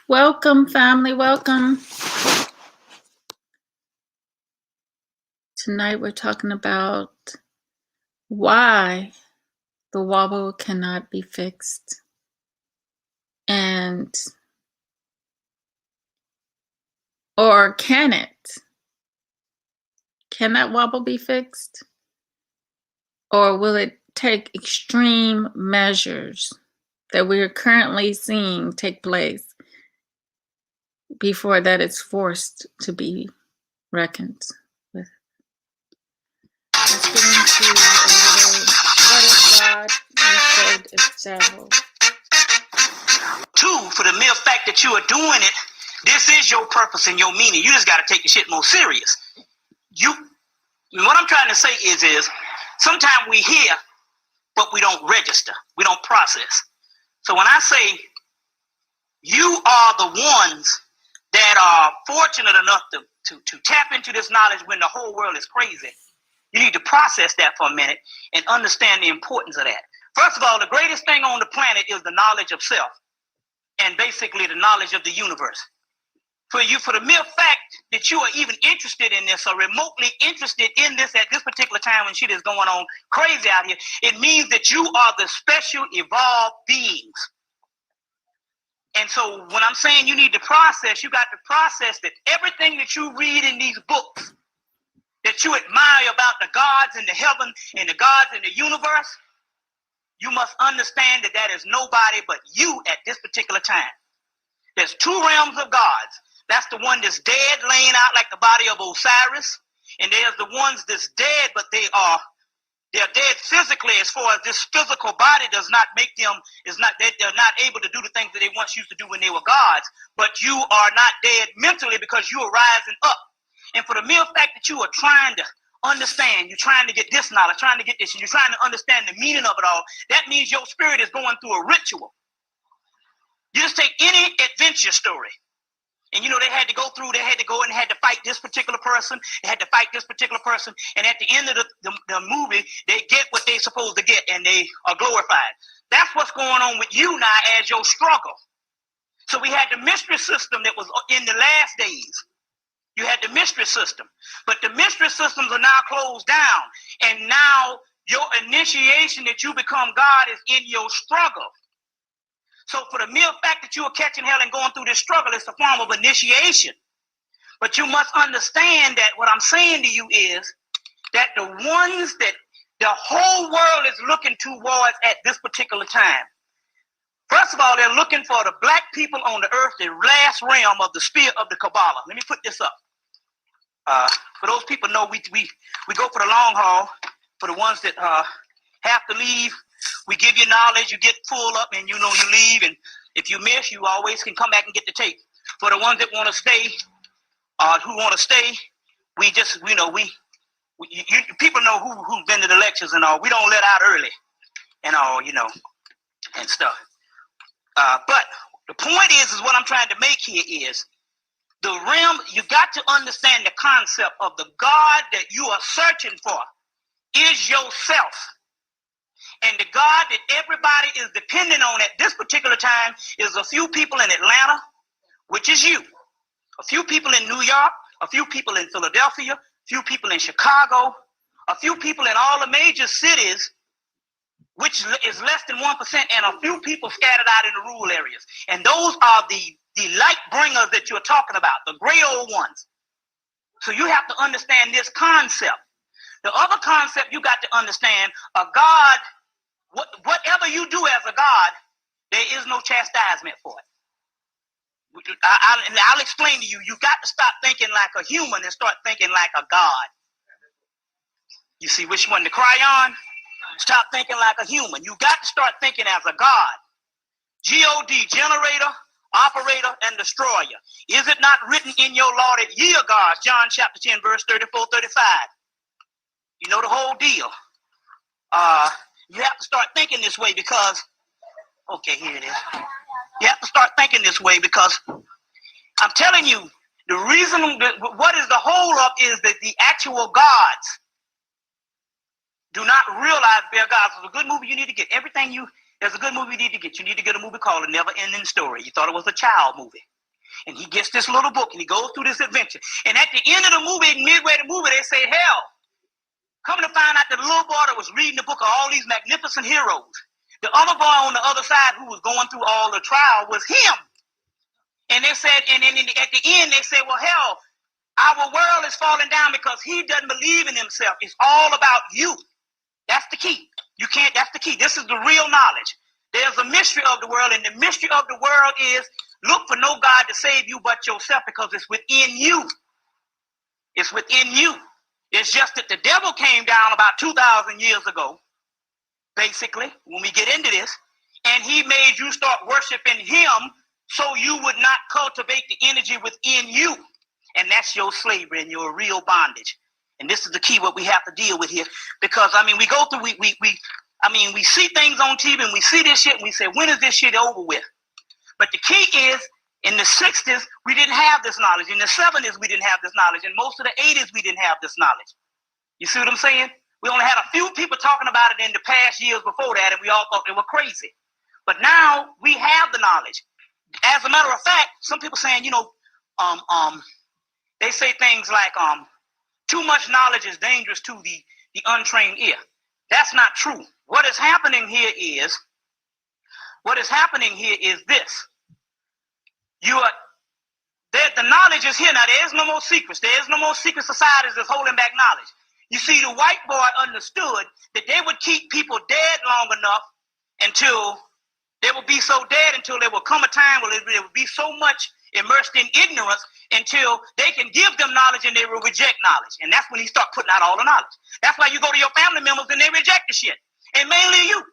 Welcome, family. Welcome. Tonight we're talking about why the wobble cannot be fixed. Or can it? Can that wobble be fixed? Or will it take extreme measures that we are currently seeing take place before that it's forced to be reckoned with? Let's get into what is God? You said it's devil. Two, for the mere fact that you are doing it, this is your purpose and your meaning. You just got to take the shit more serious. What I'm trying to say is sometimes we hear, but we don't register. We don't process. So when I say you are the ones that are fortunate enough to tap into this knowledge when the whole world is crazy, you need to process that for a minute and understand the importance of that. First of all, the greatest thing on the planet is the knowledge of self and basically the knowledge of the universe. For the mere fact that you are even interested in this or remotely interested in this at this particular time when shit is going on crazy out here, it means that you are the special evolved beings. And so when I'm saying you need to process, you got to process that everything that you read in these books that you admire about the gods in the heaven and the gods in the universe, you must understand that that is nobody but you at this particular time. There's two realms of gods. That's the one that's dead, laying out like the body of Osiris. And there's the ones that's dead, but they're dead physically, as far as this physical body does not make them, they're not able to do the things that they once used to do when they were gods. But you are not dead mentally because you are rising up. And for the mere fact that you are trying to understand, you're trying to get this knowledge, trying to get this, and you're trying to understand the meaning of it all, that means your spirit is going through a ritual. You just take any adventure story. And they had to go and had to fight this particular person. They had to fight this particular person. And at the end of the movie, they get what they're supposed to get and they are glorified. That's what's going on with you now as your struggle. So we had the mystery system that was in the last days. You had the mystery system. But the mystery systems are now closed down. And now your initiation that you become God is in your struggle. So for the mere fact that you are catching hell and going through this struggle, it's a form of initiation. But you must understand that what I'm saying to you is that the ones that the whole world is looking towards at this particular time, first of all, they're looking for the black people on the earth, the last realm of the spear of the Kabbalah. Let me put this up. For those people know, we go for the long haul. For the ones that have to leave, we give you knowledge, you get full up, and you leave. And if you miss, you always can come back and get the tape. For the ones that want to stay, we just, people know who's been to the lectures and all. We don't let out early and all, and stuff. But the point is what I'm trying to make here is the realm. You got to understand the concept of the God that you are searching for is yourself. And the God that everybody is depending on at this particular time is a few people in Atlanta, which is you. A few people in New York, a few people in Philadelphia, a few people in Chicago, a few people in all the major cities, which is less than 1%, and a few people scattered out in the rural areas. And those are the light bringers that you're talking about, the gray old ones. So you have to understand this concept. The other concept you got to understand, a God, whatever you do as a God, there is no chastisement for it. I'll explain to you. You got to stop thinking like a human and start thinking like a God. You see which one to cry on? Stop thinking like a human. You got to start thinking as a God. G-O-D, generator, operator, and destroyer. Is it not written in your law that ye are gods? John chapter 10, verse 34, 35. You know the whole deal. You have to start thinking this way because, okay, here it is. You have to start thinking this way because I'm telling you, the reason, what is the hold up is that the actual gods do not realize they're gods. It's a good movie you need to get. Everything you There's a good movie you need to get. You need to get a movie called A Never Ending Story. You thought it was a child movie. And he gets this little book and he goes through this adventure. And at the end of the movie, midway the movie, they say, hell, coming to find out that the little boy that was reading the book of all these magnificent heroes, the other boy on the other side who was going through all the trial was him. And they said, and then at the end, they said, well, hell, our world is falling down because he doesn't believe in himself. It's all about you. That's the key. You can't, that's the key. This is the real knowledge. There's a mystery of the world, and the mystery of the world is look for no God to save you but yourself, because it's within you. It's within you. It's just that the devil came down about 2,000 years ago, basically, when we get into this, and he made you start worshiping him so you would not cultivate the energy within you. And that's your slavery and your real bondage. And this is the key what we have to deal with here. Because, I mean, we go through, we see things on TV and we see this shit and we say, when is this shit over with? But the key is, in the 60s, we didn't have this knowledge. In the 70s, we didn't have this knowledge. In most of the 80s, we didn't have this knowledge. You see what I'm saying? We only had a few people talking about it in the past years before that, and we all thought they were crazy. But now we have the knowledge. As a matter of fact, some people saying, you know, they say things like, too much knowledge is dangerous to the untrained ear. That's not true. What is happening here is this. The knowledge is here. Now, there is no more secrets. There is no more secret societies that's holding back knowledge. You see, the white boy understood that they would keep people dead long enough until they would be so dead until there will come a time where they would be so much immersed in ignorance until they can give them knowledge and they will reject knowledge. And that's when he start putting out all the knowledge. That's why you go to your family members and they reject the shit. And mainly you.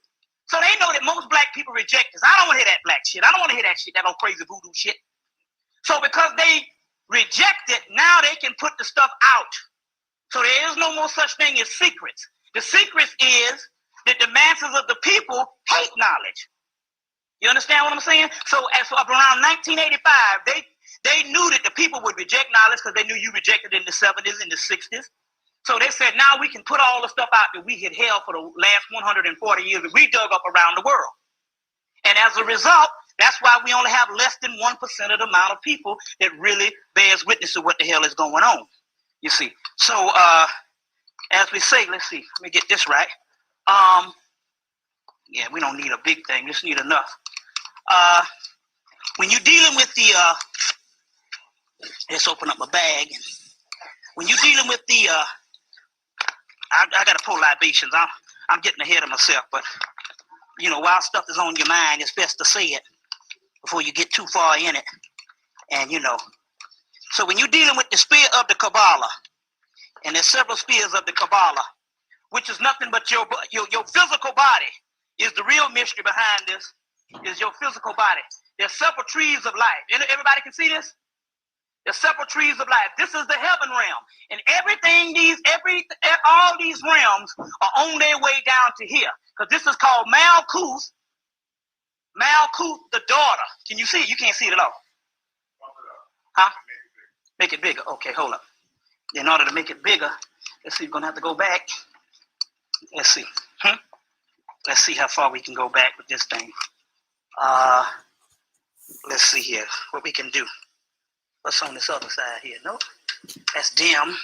So they know that most black people reject this. I don't want to hear that black shit. I don't want to hear that shit, that old crazy voodoo shit. So because they reject it, now they can put the stuff out. So there is no more such thing as secrets. The secret is that the masses of the people hate knowledge. You understand what I'm saying? So as of around 1985, they knew that the people would reject knowledge because they knew you rejected it in the 70s and the 60s. So they said, now we can put all the stuff out that we had held for the last 140 years that we dug up around the world. And as a result, that's why we only have less than 1% of the amount of people that really bears witness to what the hell is going on. You see. So as we say, let's see, let me get this right. Yeah, we don't need a big thing, just need enough. When you're dealing with the, let's open up my bag. When you're dealing with the, I got to pull libations. I'm getting ahead of myself, but, you know, while stuff is on your mind, it's best to say it before you get too far in it. And, you know, so when you're dealing with the spear of the Kabbalah, and there's several spears of the Kabbalah, which is nothing but your physical body is the real mystery behind this, is your physical body. There's several trees of life. Everybody can see this? There's several trees of life. This is the heaven realm. And all these realms are on their way down to here. Because this is called Malkuth. Malkuth, the daughter. Can you see it? You can't see it at all. Huh? Make it bigger. Okay, hold up. In order to make it bigger, let's see, we're going to have to go back. Let's see. Let's see how far we can go back with this thing. Let's see here what we can do. What's on this other side here? Nope. That's dim.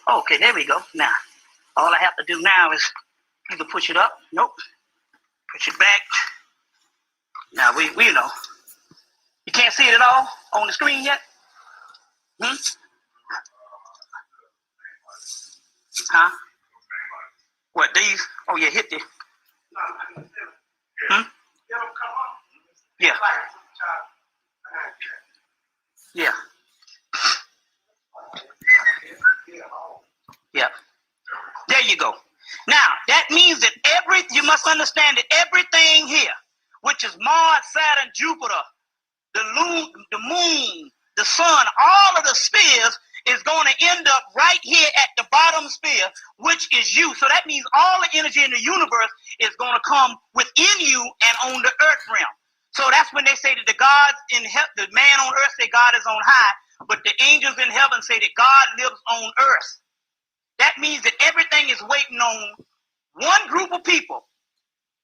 Okay, there we go. Now, all I have to do now is either push it up. Nope. Push it back. Now, we know. You can't see it at all on the screen yet? Huh? What, these? Oh, yeah, hit the. Yeah. Yeah. Yeah. There you go. Now, that means that you must understand that everything here, which is Mars, Saturn, Jupiter, the moon, the sun, all of the spheres is going to end up right here at the bottom sphere, which is you. So that means all the energy in the universe is going to come within you and on the earth realm. So that's when they say that the gods in heaven, the man on earth say God is on high, but the angels in heaven say that God lives on earth. that means that everything is waiting on one group of people.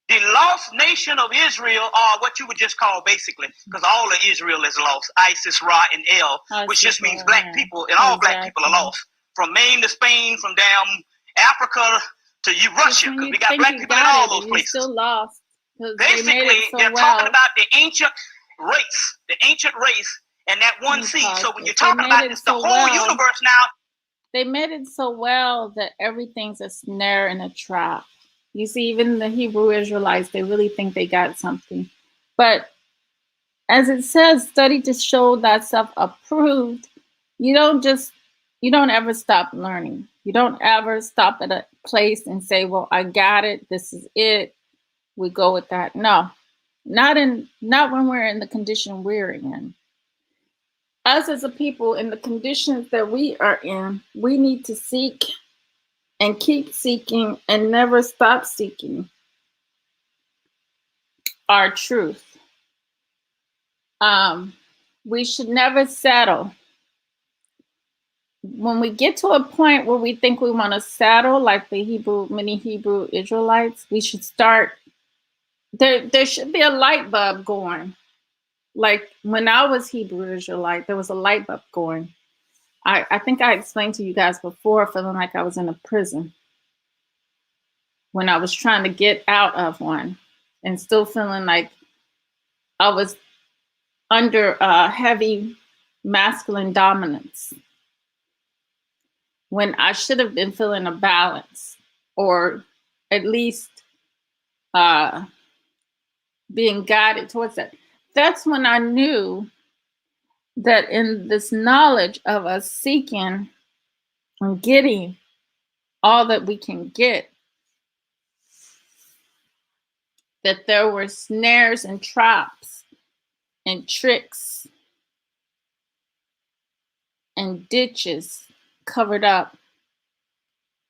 The lost nation of Israel, or what you would just call basically, because all of Israel is lost, Isis, Ra, and El, which just means black people, and all black people are lost. From Maine to Spain, from down Africa to Russia, because we got black people in all those places. You're still lost. Basically, they're talking about the ancient race, and that one seed. So when you're talking about this, the whole universe now. They made it so well that everything's a snare and a trap. You see, even the Hebrew Israelites, they really think they got something. But as it says, study to show thyself approved. You don't ever stop learning. You don't ever stop at a place and say, well, I got it. This is it. We go with that. No, not when we're in the condition we're in. Us as a people, in the conditions that we are in, we need to seek and keep seeking and never stop seeking our truth. We should never settle. When we get to a point where we think we want to settle, like many Hebrew Israelites, we should start. There should be a light bulb going. Like when I was Hebrew Israelite, there was a light bulb going. I think I explained to you guys before, feeling like I was in a prison when I was trying to get out of one, and still feeling like I was under heavy masculine dominance, when I should have been feeling a balance, or at least being guided towards that. That's when I knew that in this knowledge of us seeking and getting all that we can get, that there were snares and traps and tricks and ditches covered up,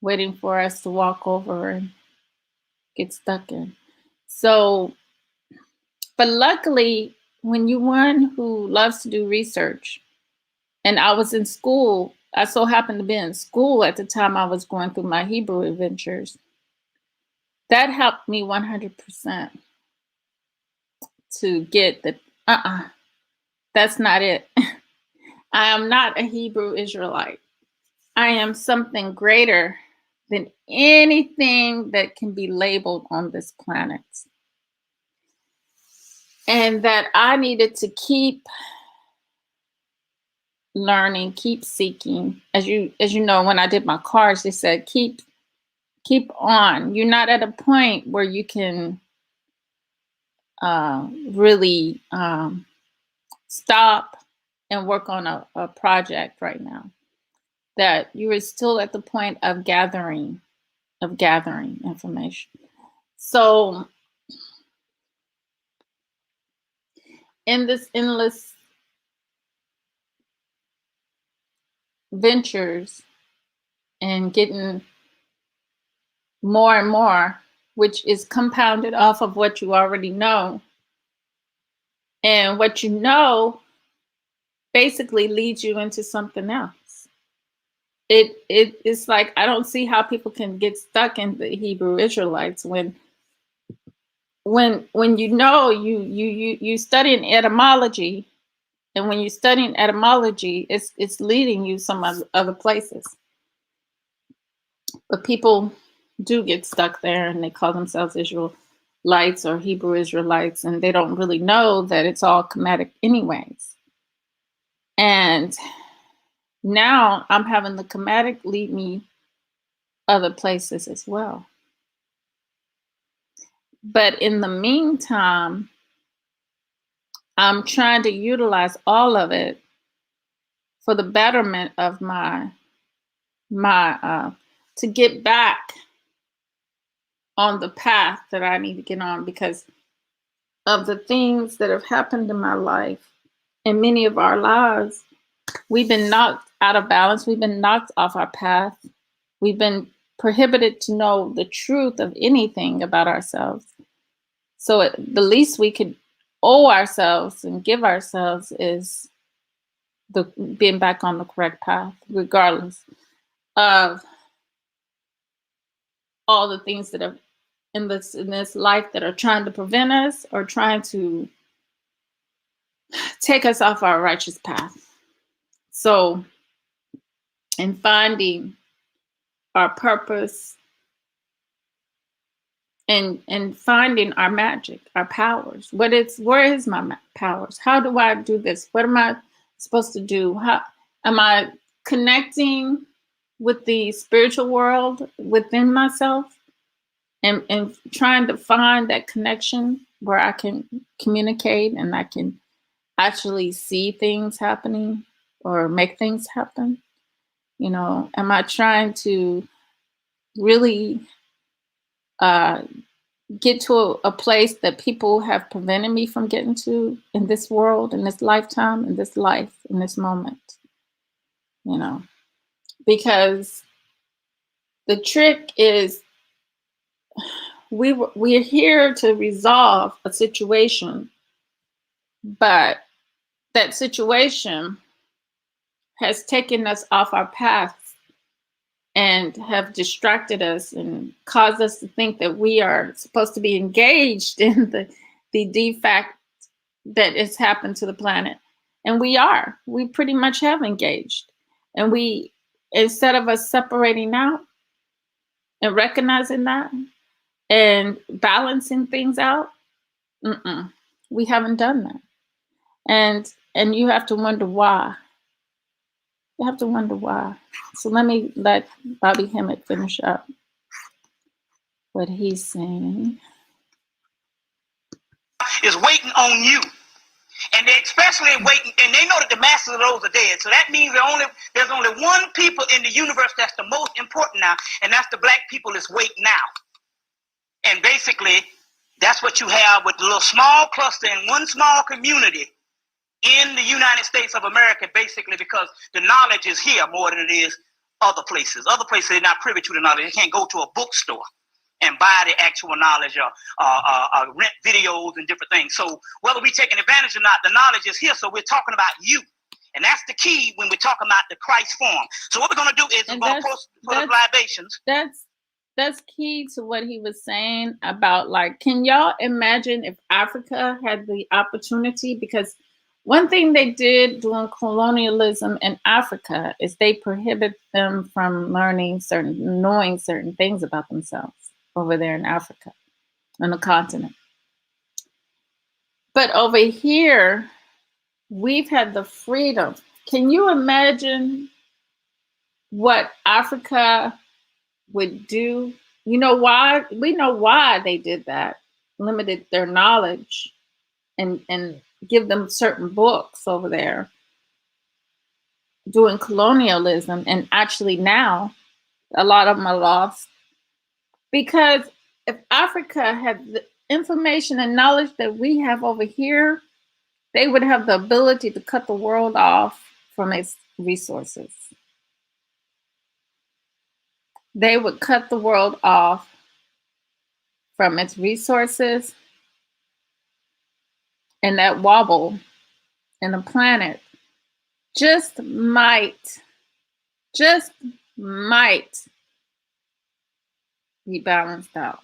waiting for us to walk over and get stuck in. So, but luckily, when you're one who loves to do research, and I was in school, I so happened to be in school at the time I was going through my Hebrew adventures, that helped me 100% to get that, that's not it. I am not a Hebrew Israelite. I am something greater than anything that can be labeled on this planet. And that I needed to keep learning, keep seeking. As you know, when I did my cards, they said, keep on. You're not at a point where you can really stop and work on a project right now. That you are still at the point of gathering information. So in this endless ventures and getting more and more, which is compounded off of what you already know. And what you know basically leads you into something else. It's like, I don't see how people can get stuck in the Hebrew Israelites when you know you studying etymology, and when you're studying etymology, it's leading you some other places. But people do get stuck there, and they call themselves Israelites or Hebrew Israelites, and they don't really know that it's all Kemetic anyways. And now I'm having the Kemetic lead me other places as well. But in the meantime, I'm trying to utilize all of it for the betterment of my to get back on the path that I need to get on, because of the things that have happened in my life. In many of our lives, we've been knocked out of balance. We've been knocked off our path. We've been prohibited to know the truth of anything about ourselves. So the least we could owe ourselves and give ourselves is being back on the correct path, regardless of all the things that are in this life that are trying to prevent us or trying to take us off our righteous path. So, in finding our purpose and finding our magic, our powers, where is my powers? How do I do this? What am I supposed to do? How am I connecting with the spiritual world within myself and trying to find that connection where I can communicate and I can actually see things happening or make things happen? You know, am I trying to really get to a place that people have prevented me from getting to in this world, in this lifetime, in this life, in this moment? You know, because the trick is we're here to resolve a situation, but that situation has taken us off our path and have distracted us and caused us to think that we are supposed to be engaged in the defect that has happened to the planet. And we pretty much have engaged. And we, instead of us separating out and recognizing that and balancing things out, we haven't done that. And you have to wonder why. You have to wonder why. So let me let Bobby Hemmett finish up what he's saying. Is waiting on you. And they especially waiting, and they know that the masters of those are dead. So that means there's only one people in the universe that's the most important now, and that's the black people that's waiting now. And basically, that's what you have with the little small cluster in one small community in the United States of America, basically because the knowledge is here more than it is other places. Other places, they're not privy to the knowledge. They can't go to a bookstore and buy the actual knowledge or rent videos and different things. So whether we're taking advantage or not, the knowledge is here. So we're talking about you. And that's the key when we're talking about the Christ form. So what we're going to do is we're going to put up libations. That's key to what he was saying about, like, can y'all imagine if Africa had the opportunity? Because one thing they did during colonialism in Africa is they prohibit them from knowing certain things about themselves over there in Africa, on the continent. But over here, we've had the freedom. Can you imagine what Africa would do? You know why? We know why they did that, limited their knowledge and give them certain books over there doing colonialism. And actually now a lot of them are lost, because if Africa had the information and knowledge that we have over here, they would have the ability to cut the world off from its resources. They would cut the world off from its resources, and that wobble in the planet just might be balanced out.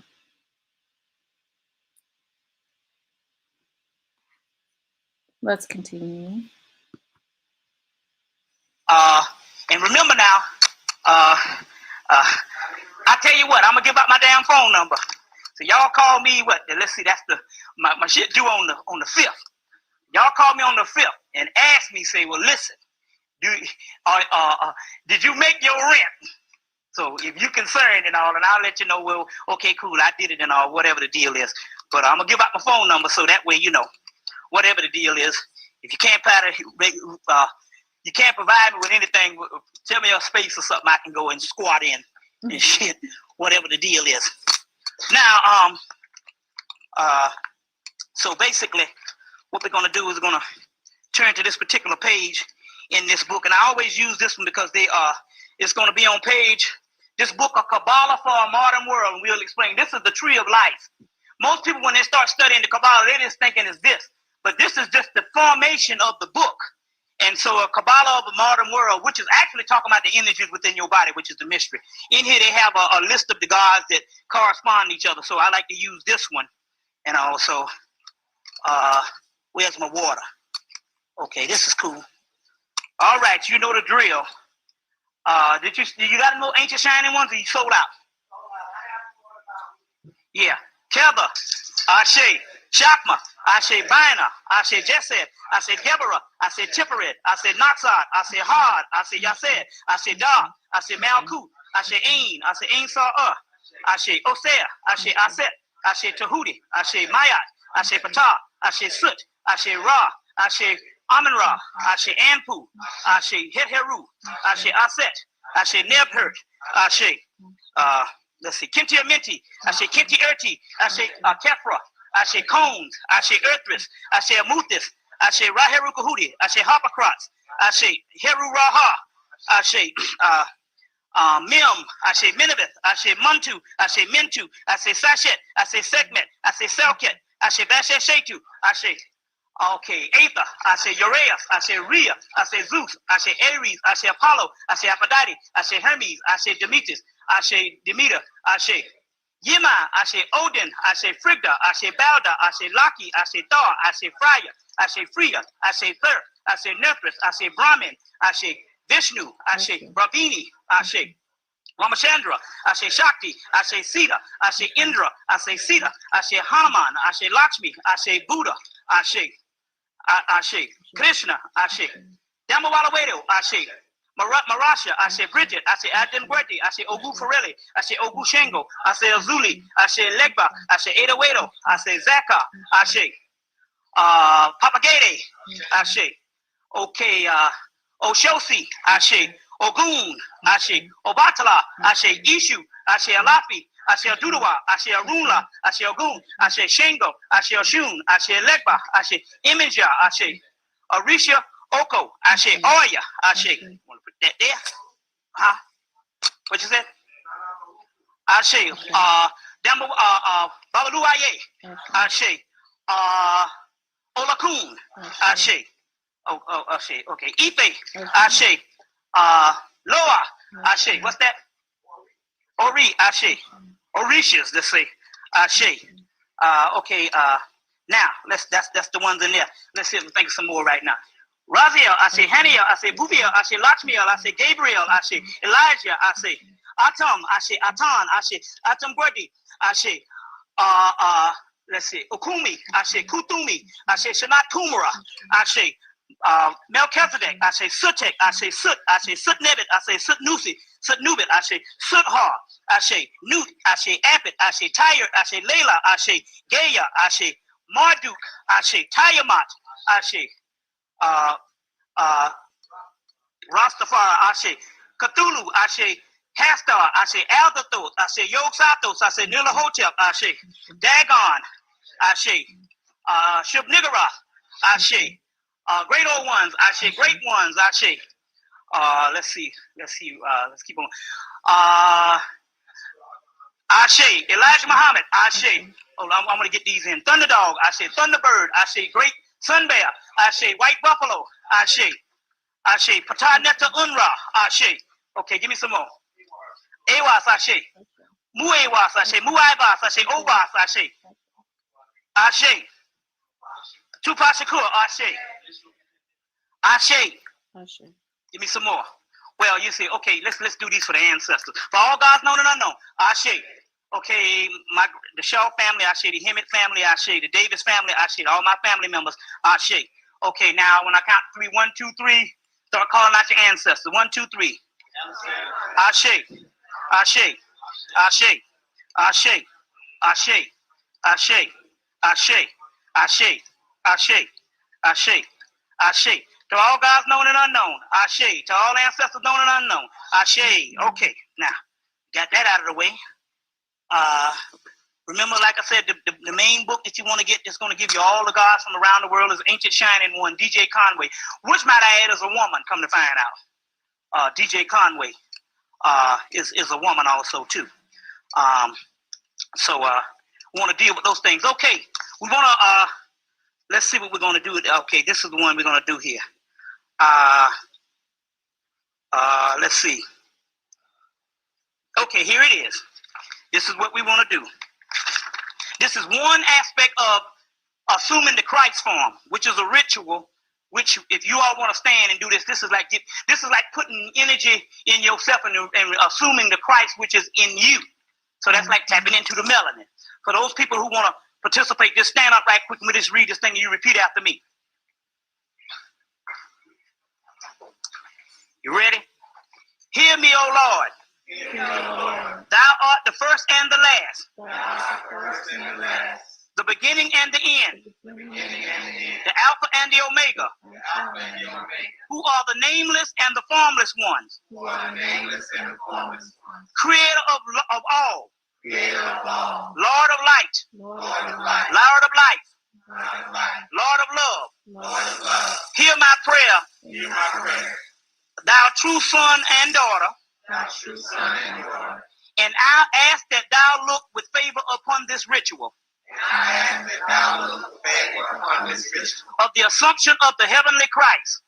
Let's continue. And remember now, I tell you what, I'm gonna give out my damn phone number. So y'all call me what? Let's see, that's my shit due on the 5th. Y'all call me on the 5th and ask me, say, well, listen, did you make your rent? So if you're concerned and all, and I'll let you know, well, okay, cool, I did it and all, whatever the deal is. But I'm gonna give out my phone number so that way, you know, whatever the deal is. If you can't you can't provide me with anything, tell me a space or something I can go and squat in and shit, whatever the deal is. Now, so basically, what we're gonna do is we're gonna turn to this particular page in this book, and I always use this one because it's gonna be on page. This book, A Kabbalah for a Modern World, and we'll explain. This is the tree of life. Most people, when they start studying the Kabbalah, they're just thinking it's this, but this is just the formation of the book. And so a Kabbalah of the modern world, which is actually talking about the energies within your body, which is the mystery. In here, they have a list of the gods that correspond to each other. So I like to use this one. And also, where's my water? Okay, this is cool. All right, you know the drill. Did you got no ancient shining ones, or you sold out? Yeah. Keba, Ashe, Shakma, Ashe Bina, Ashe Jesed, Ashe Deborah, Ashe Tippered, Ashe Natsat, Ashe Had, Ashe Yased, Ashe Da, Ashe Malkut, Ashe Ain, Ashe Ain Sa'ah, Ashe Osea, Ashe Aset, Ashe Tahudi, Ashe Mayat, Ashe Patah, Ashe Sut, Ashe Ra, Ashe Amun-Ra, Ashe Anpu, Ashe Het-Heru, Ashe Aset, Ashe Nebhert, Ashe, let's see, Kinti Amenti, Ashe Kinti Erti, Ashe Kefra, Ashe Cones, Ashe Earthris, Ashe Amuthis, Ashe Raheru Kahudi, Ashe Harpocrats, Ashe Heru Raha, Ashe Mim, Ashe Minibeth, Ashe Muntu, Ashe Mintu, Ashe Sashet, Ashe Sekmet, Ashe Selket, Ashe Vashe Shetu, Ashe. Okay, Aether, Ashe Uraeus, Ashe Rhea, Ashe Zeus, Ashe Ares, Ashe Apollo, Ashe Aphrodite, Ashe Hermes, Ashe Demetrius, Ashe Demeter, Ashe Yima, Ashe Odin, Ashe Frigda, Ashe Balda, Ashe Laki, Ashe Thor, Ashe Freya, Ashe Freya, Ashe Thur, Ashe Nefris, Ashe Brahmin, Ashe Vishnu, Ashe Bravini, Ashe Ramachandra, Ashe Shakti, Ashe Sita, Ashe Indra, Ashe Sita, Ashe Hanuman, Ashe Lakshmi, Ashe Buddha, Ashe Ashe Krishna, Ashe Damawalawedo, Ashe Marasha, Ashe Bridget, Ashe Adem Guerti, Ashe Ogu Farelli, Ashe Ogu Shango, Ashe Azuli, Ashe Legba, Ashe Ada Wedo, Ashe Zaka, Ashe Papagede, Ashe, okay, Oshosi, Ashe Ogun, Ashe Obatala, Ashe Ishu, Ashe Alafi, Ashe Adudawa, Ashe Arunla, Ashe Ogun, Ashe Shango, Ashe Oshun, Ashe Legba, Ashe Imaja, Ashe Arisha Oko, Ashe Oya, Ashe. Want to put that there? Huh? What you said? Ashe Dambo Babaluaye, Ashe Olakun, Ashe. Oh, Ashe. Okay. Ife, Ashe. Loa, Ashe. What's that? Ori, Ashe. Orishas, let's say. Ashe. Okay. Now that's the ones in there. Let's see if we think of some more right now. Raziel, Ashe. Haniel, Ashe. Bubiel, Ashe. Lakshmiel, Ashe. Gabriel, Ashe. Elijah, Ashe. Atom, Ashe. Atan, Ashe. Atom Gwerdi, Ashe. Let's see. Okumi, Ashe. Kutumi, Ashe. Shanat Kumara, Ashe. Melchizedek, Ashe. Sutek, Ashe. Sut, Ashe. Sut Nebit, Ashe. Sut Nusi, Sut Nubit, Ashe. Sut Har, Ashe. Nut, Ashe. Apit, Ashe. Tyre, Ashe. Layla, Ashe. Gaya, Ashe. Marduk, Ashe. Tiamat, Ashe. Rastafari, Ashe. Cthulhu, Ashe. Hastar, Ashe. Aldathoth, Ashe. Yog-Sathos, Ashe. Nilahotep, Ashe. Dagon, Ashe. Shub-Niggurath, Ashe. Great old ones, Ashe. Great ones, Ashe. Let's see. Let's keep on. Ashe. Elijah Muhammad, Ashe. Oh, I'm going to get these in. Thunderdog, Ashe. Thunderbird, Ashe. Great Sun Bear, Ashe. White Buffalo, Ashe. Ashe. Patah Neta Unra, Ashe. Okay, give me some more. Awas, Ashe. Muewas, Ashe. Muaibas, Ashe. Obas, Ashe. Ashe. Tupac Shakur, Ashe. Ashe. Give me some more. Well, you see, okay, let's do these for the ancestors. For all gods known and unknown, Ashe. Okay, the Shaw family, Ashe. The Hemet family, Ashe. The Davis family, Ashe. All my family members, Ashe. Okay, now when I count 3, 1, 2, 3, start calling out your ancestors. 1, 2, 3. Ashe. Ashe. Ashe. Ashe. Ashe. Ashe. Ashe. Ashe. Ashe. Ashe. Ashe. To all gods known and unknown, Ashe. To all ancestors known and unknown, Ashe. Okay, now, got that out of the way. Remember, like I said, the main book that you want to get that's going to give you all the gods from around the world is Ancient Shining One, DJ Conway, which might I add is a woman, come to find out. DJ Conway is a woman also, too. So we want to deal with those things. Okay, we want to, let's see what we're going to do. Okay, this is the one we're going to do here. Let's see. Okay, here it is. This is what we want to do. This is one aspect of assuming the Christ form, which is a ritual. Which, if you all want to stand and do this, this is like putting energy in yourself and assuming the Christ which is in you. So that's like tapping into the melanin. For those people who want to participate, just stand up right quick and we'll just read this thing and you repeat after me. You ready? Hear me, O Lord. Thou art the first and the last. The beginning and the end. The Alpha and the Omega. Who are the nameless and the formless ones. Creator of all. Lord of light. Lord of life. Lord of love. Hear my prayer. Thou true son and daughter. And I ask that thou look with favor upon this ritual. Of the assumption of the heavenly Christ.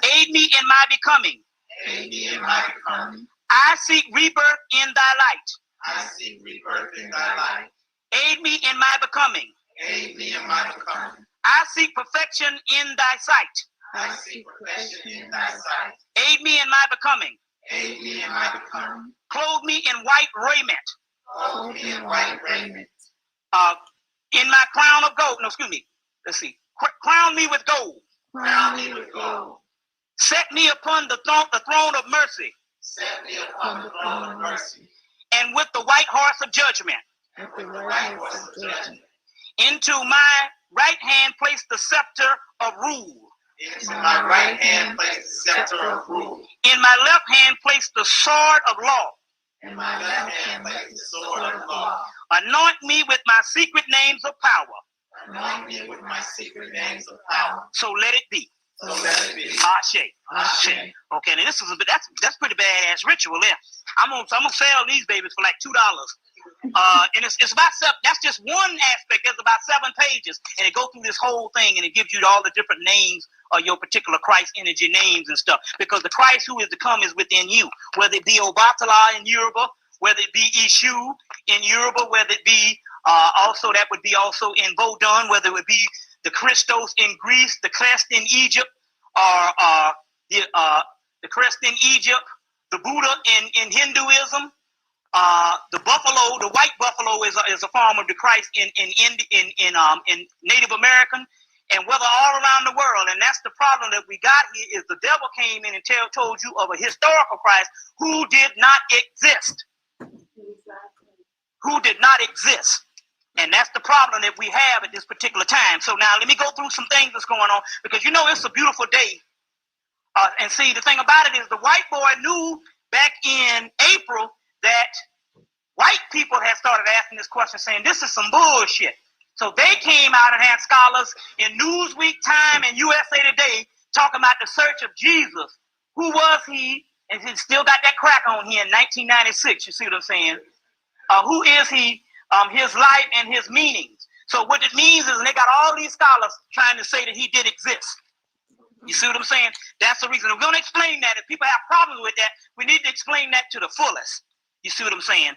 Aid me in my becoming. I seek rebirth in thy light. Aid me in my becoming. I seek perfection in thy sight. Aid me in my becoming. Clothe me in white raiment. In my crown of gold. No, excuse me. Let's see. Crown me with gold. Set me upon the throne of mercy. And with the white horse of judgment. Into my right hand place the scepter of rule. In my left hand place the sword of law. Anoint me with my secret names of power. So let it be. Ashe. Okay, now this is that's pretty badass ritual there. I'm gonna sell these babies for like $2. And it's about that's just one aspect. There's about 7 pages, and it goes through this whole thing, and it gives you all the different names of your particular Christ energy names and stuff. Because the Christ who is to come is within you, whether it be Obatala in Yoruba, whether it be Ishu in Yoruba, whether it be also that would be also in Vodun, whether it would be the Christos in Greece, the Christ in Egypt, or the Christ in Egypt, the Buddha in Hinduism. The buffalo, the white buffalo, is a form of the Christ in Native American, and whether all around the world. And that's the problem that we got here, is the devil came in and told you of a historical Christ who did not exist. Who did not exist. And that's the problem that we have at this particular time. So now let me go through some things that's going on, because you know it's a beautiful day. And see, the thing about it is the white boy knew back in April that white people had started asking this question, saying this is some bullshit. So they came out and had scholars in Newsweek, Time, and USA Today talking about the search of Jesus. Who was he? And he still got that crack on here in 1996. You see what I'm saying? Who is he? His life and his meanings. So what it means is they got all these scholars trying to say that he did exist. You see what I'm saying? That's the reason. We're going to explain that. If people have problems with that, we need to explain that to the fullest. You see what I'm saying?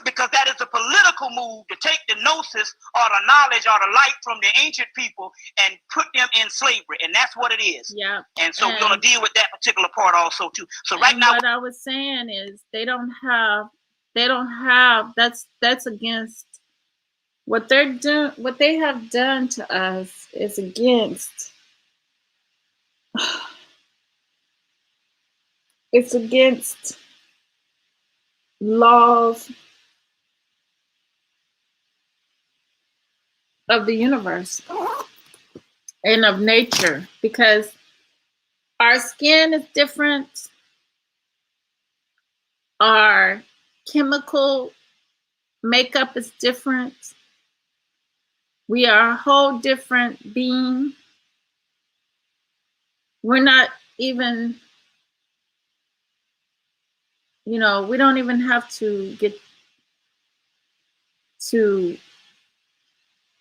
Because that is a political move to take the gnosis or the knowledge or the light from the ancient people and put them in slavery. And that's what it is. Yeah. And so we're going to deal with that particular part also too. So right now, what I was saying is they don't have, that's against what they're doing. What they have done to us is against, it's against laws of the universe and of nature, because our skin is different, our chemical makeup is different, we are a whole different being. We're not even, we don't even have to get to,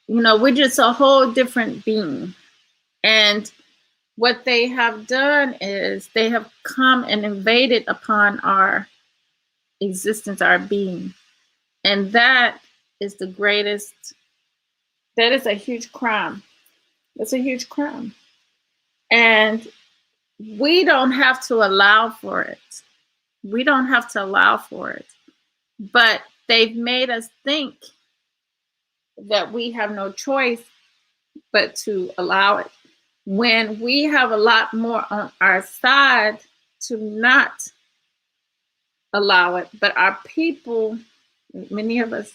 we're just a whole different being. And what they have done is they have come and invaded upon our existence, our being. And that is the greatest, that is a huge crime. That's a huge crime. And we don't have to allow for it. We don't have to allow for it. But they've made us think that we have no choice but to allow it, when we have a lot more on our side to not allow it. But our people, many of us,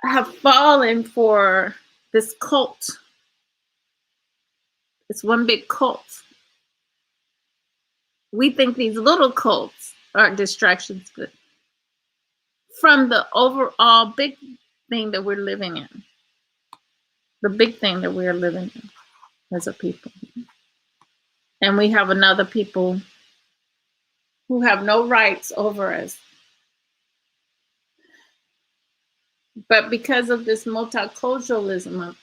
have fallen for this cult. It's one big cult. We think these little cults are distractions, but from the overall big thing that we're living in, the big thing that we're living in as a people. And we have another people who have no rights over us. But because of this multiculturalism,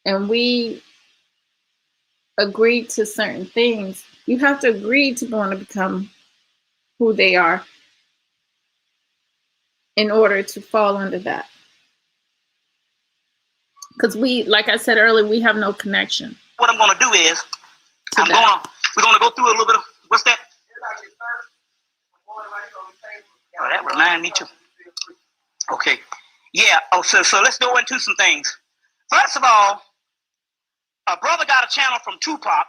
and we agree to certain things, you have to agree to want to become who they are in order to fall under that. Because we, like I said earlier, we have no connection. What I'm going to do is, we're going to go through a little bit of, what's that? Oh, that reminds me too. Okay. Yeah. Oh, so let's go into some things. First of all, a brother got a channel from Tupac.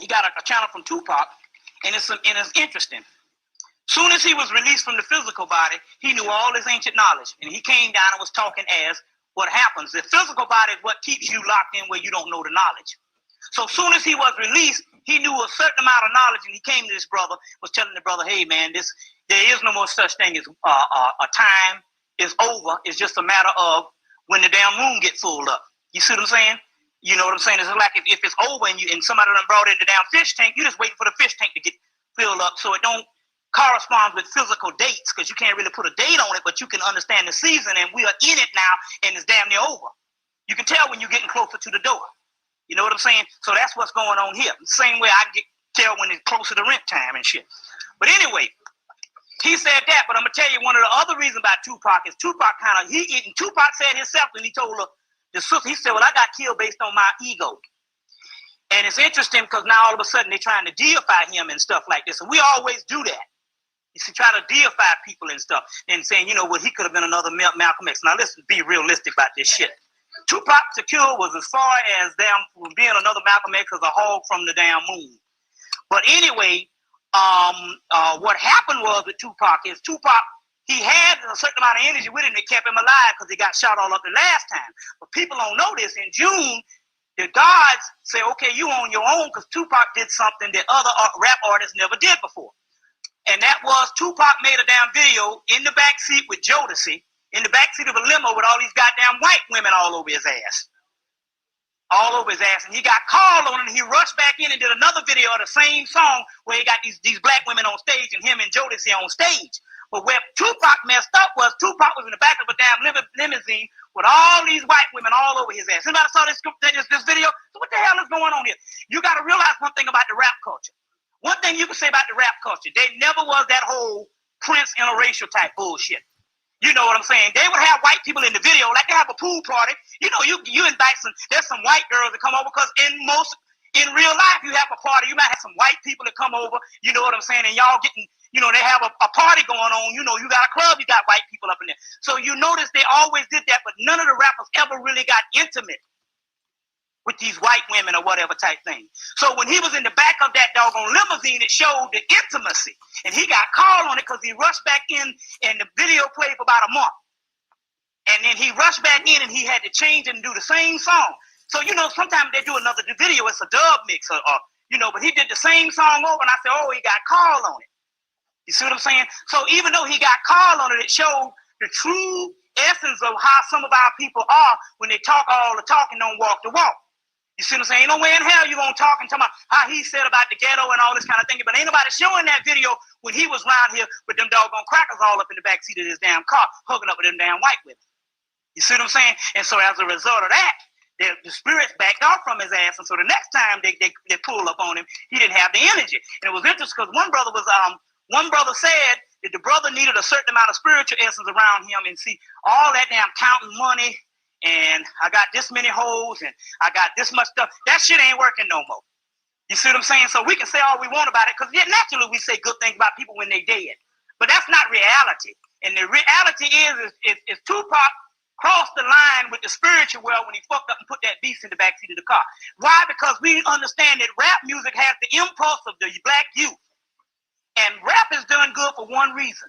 He got a channel from Tupac, and it's interesting. Soon as he was released from the physical body, he knew all his ancient knowledge, and he came down and was talking as what happens. The physical body is what keeps you locked in where you don't know the knowledge. So soon as he was released, he knew a certain amount of knowledge, and he came to this brother, was telling the brother, hey man, there is no more such thing as a time is over. It's just a matter of when the damn moon gets full up. You see what I'm saying? You know what I'm saying? It's like if it's over and somebody done brought in the damn fish tank, you're just waiting for the fish tank to get filled up, so it don't correspond with physical dates, because you can't really put a date on it, but you can understand the season, and we are in it now, and it's damn near over. You can tell when you're getting closer to the door. You know what I'm saying? So that's what's going on here. The same way I can tell when it's closer to rent time and shit. But anyway, he said that, but I'm gonna tell you one of the other reasons about Tupac is Tupac Tupac said himself when he told her, the sister, he said, well, I got killed based on my ego. And it's interesting because now all of a sudden they're trying to deify him and stuff like this. And we always do that. You see, try to deify people and stuff and saying, you know what, he could have been another Malcolm X. Now, let's be realistic about this shit. Tupac Shakur was as far as being another Malcolm X as a hog from the damn moon. But anyway, what happened was with Tupac is he had a certain amount of energy with him that kept him alive because he got shot all up the last time. But people don't know this. In June, the gods say, okay, you on your own, because Tupac did something that other rap artists never did before. And that was Tupac made a damn video in the backseat with Jodeci, in the backseat of a limo with all these goddamn white women all over his ass. All over his ass. And he got called on it, and he rushed back in and did another video of the same song where he got these black women on stage and him and Jodeci on stage. But where Tupac messed up was Tupac was in the back of a damn limousine with all these white women all over his ass. Anybody saw this video? So what the hell is going on here? You got to realize one thing about the rap culture. One thing you can say about the rap culture, they never was that whole Prince interracial type bullshit. You know what I'm saying? They would have white people in the video, like they have a pool party. You know, you invite there's some white girls that come over, because in real life, you have a party, you might have some white people that come over, you know what I'm saying? And y'all getting, you know, they have a party going on, you know, you got a club, you got white people up in there. So you notice they always did that, but none of the rappers ever really got intimate with these white women or whatever type thing. So when he was in the back of that doggone limousine, it showed the intimacy. And he got called on it because he rushed back in, and the video played for about a month. And then he rushed back in, and he had to change and do the same song. So, you know, sometimes they do another video, it's a dub mix, or you know, but he did the same song over, and I said, oh, he got called on it. You see what I'm saying? So even though he got called on it, it showed the true essence of how some of our people are when they talk all the talk and don't walk the walk. You see what I'm saying? Ain't no way in hell you gonna talk and talk about how he said about the ghetto and all this kind of thing, but ain't nobody showing that video when he was around here with them doggone crackers all up in the back seat of his damn car, hooking up with them damn white women. You see what I'm saying? And so as a result of that, the spirits backed off from his ass. And so the next time they pulled up on him, he didn't have the energy. And it was interesting because one brother said that the brother needed a certain amount of spiritual essence around him. And see, all that damn counting money, and I got this many hoes, and I got this much stuff, that shit ain't working no more. You see what I'm saying? So we can say all we want about it, because naturally we say good things about people when they dead. But that's not reality. And the reality is Tupac crossed the line with the spiritual world when he fucked up and put that beast in the backseat of the car. Why? Because we understand that rap music has the impulse of the black youth. And rap is done good for one reason.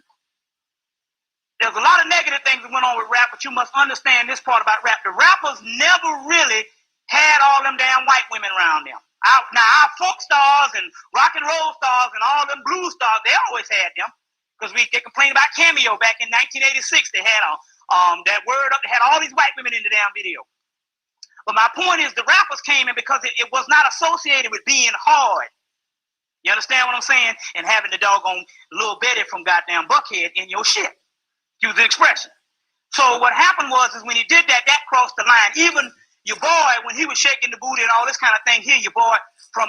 There's a lot of negative things that went on with rap, but you must understand this part about rap. The rappers never really had all them damn white women around them. Now, our folk stars and rock and roll stars and all them blues stars, they always had them. Because they complained about Cameo back in 1986. They had that word up. They had all these white women in the damn video. But my point is the rappers came in because it was not associated with being hard. You understand what I'm saying? And having the doggone little Betty from goddamn Buckhead in your shit. Use the expression. So what happened was when he did that, that crossed the line. Even your boy, when he was shaking the booty and all this kind of thing, here your boy from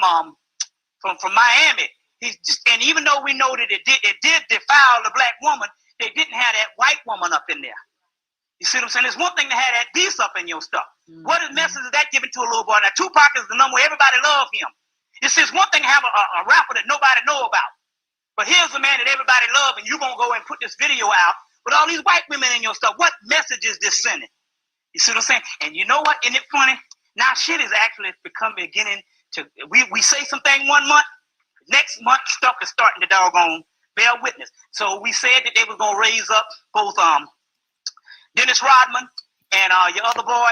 Miami. And even though we know that it did defile the black woman, they didn't have that white woman up in there. You see what I'm saying? It's one thing to have that beast up in your stuff. Mm-hmm. What message is that giving to a little boy? Now, Tupac is the number. Everybody love him. It's just one thing to have a rapper that nobody know about. But here's a man that everybody love, and you're going to go and put this video out with all these white women in your stuff. What message is this sending? You see what I'm saying? And you know what? Isn't it funny? Now shit is actually beginning to, we say something 1 month, next month stuff is starting to doggone bear witness. So we said that they were going to raise up both Dennis Rodman and your other boy,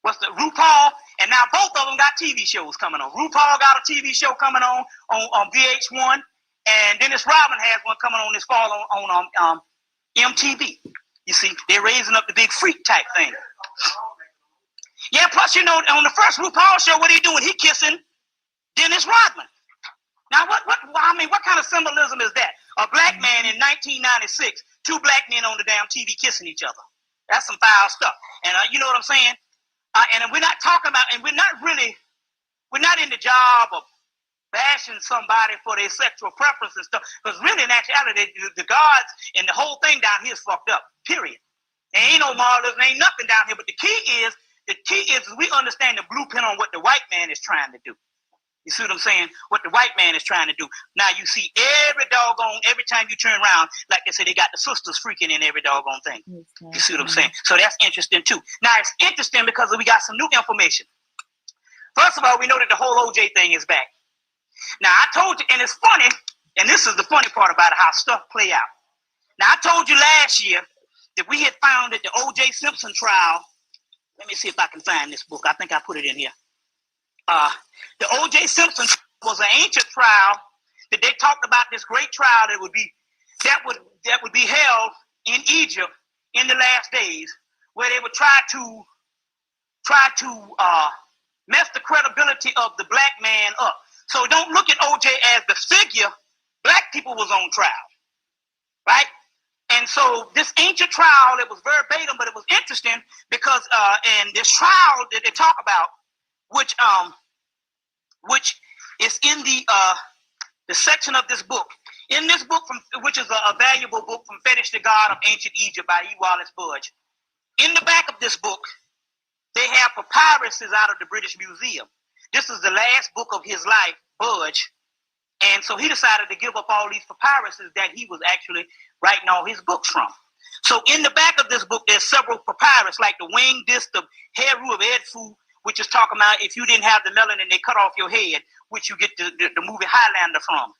RuPaul, and now both of them got TV shows coming on. RuPaul got a TV show coming on VH1, and Dennis Rodman has one coming on this fall on MTV. You see, they're raising up the big freak type thing. Yeah, plus, you know, on the first RuPaul show, what he doing? He kissing Dennis Rodman. Now, what kind of symbolism is that? A black man in 1996, two black men on the damn TV kissing each other. That's some foul stuff. And you know what I'm saying? And we're not talking about, and we're not in the job of bashing somebody for their sexual preference and stuff. Because really, in actuality, the gods and the whole thing down here is fucked up, period. There ain't no moralism, there ain't nothing down here. But the key is we understand the blueprint on what the white man is trying to do. You see what I'm saying? What the white man is trying to do. Now you see every time you turn around, like they say, they got the sisters freaking in every doggone thing. Exactly. You see what I'm saying? So that's interesting too. Now it's interesting because we got some new information. First of all, we know that the whole OJ thing is back. Now I told you, and it's funny, and this is the funny part about it, how stuff play out. Now I told you last year that we had found that the OJ Simpson trial, let me see if I can find this book. I think I put it in here. The O.J. Simpson was an ancient trial that they talked about, this great trial that would be held in Egypt in the last days, where they would try to mess the credibility of the black man up. So don't look at O.J. as the figure. Black people was on trial, right? And so this ancient trial, it was verbatim, but it was interesting because in this trial that they talk about, which is in the section of this book. In this book, which is a valuable book, From Fetish to God of Ancient Egypt by E. Wallace Budge. In the back of this book, they have papyruses out of the British Museum. This is the last book of his life, Budge. And so he decided to give up all these papyruses that he was actually writing all his books from. So in the back of this book, there's several papyrus, like the wing disc of Heru of Edfu, which is talking about if you didn't have the melanin, they cut off your head, which you get the movie Highlander from.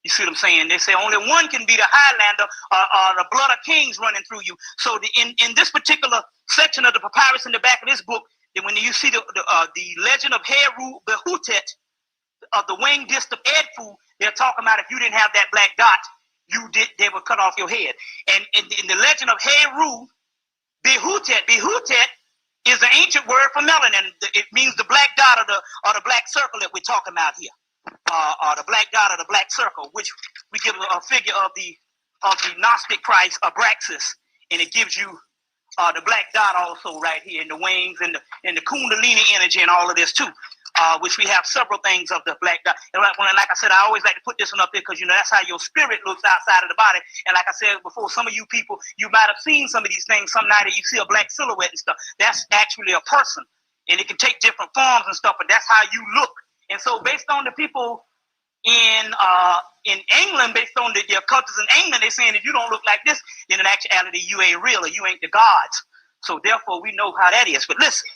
You see what I'm saying? They say only one can be the Highlander or the blood of kings running through you. So in this particular section of the papyrus in the back of this book, when you see the legend of Heru Behutet of the wing disc of Edfu, they're talking about if you didn't have that black dot, they would cut off your head. And in the legend of Heru Behutet is an ancient word for melanin. It means the black dot or the black circle that we're talking about here, or the black dot or the black circle, which we give a figure of the Gnostic Christ Abraxas, and it gives you the black dot also right here in the wings and the kundalini energy and all of this too. Which we have several things of the black dot. And like I said, I always like to put this one up there because, you know, that's how your spirit looks outside of the body. And like I said before, some of you people, you might have seen some of these things some night and you see a black silhouette and stuff. That's actually a person. And it can take different forms and stuff, but that's how you look. And so based on the people in England, based on the cultures in England, they're saying if you don't look like this, then in actuality you ain't real or you ain't the gods. So therefore we know how that is. But listen.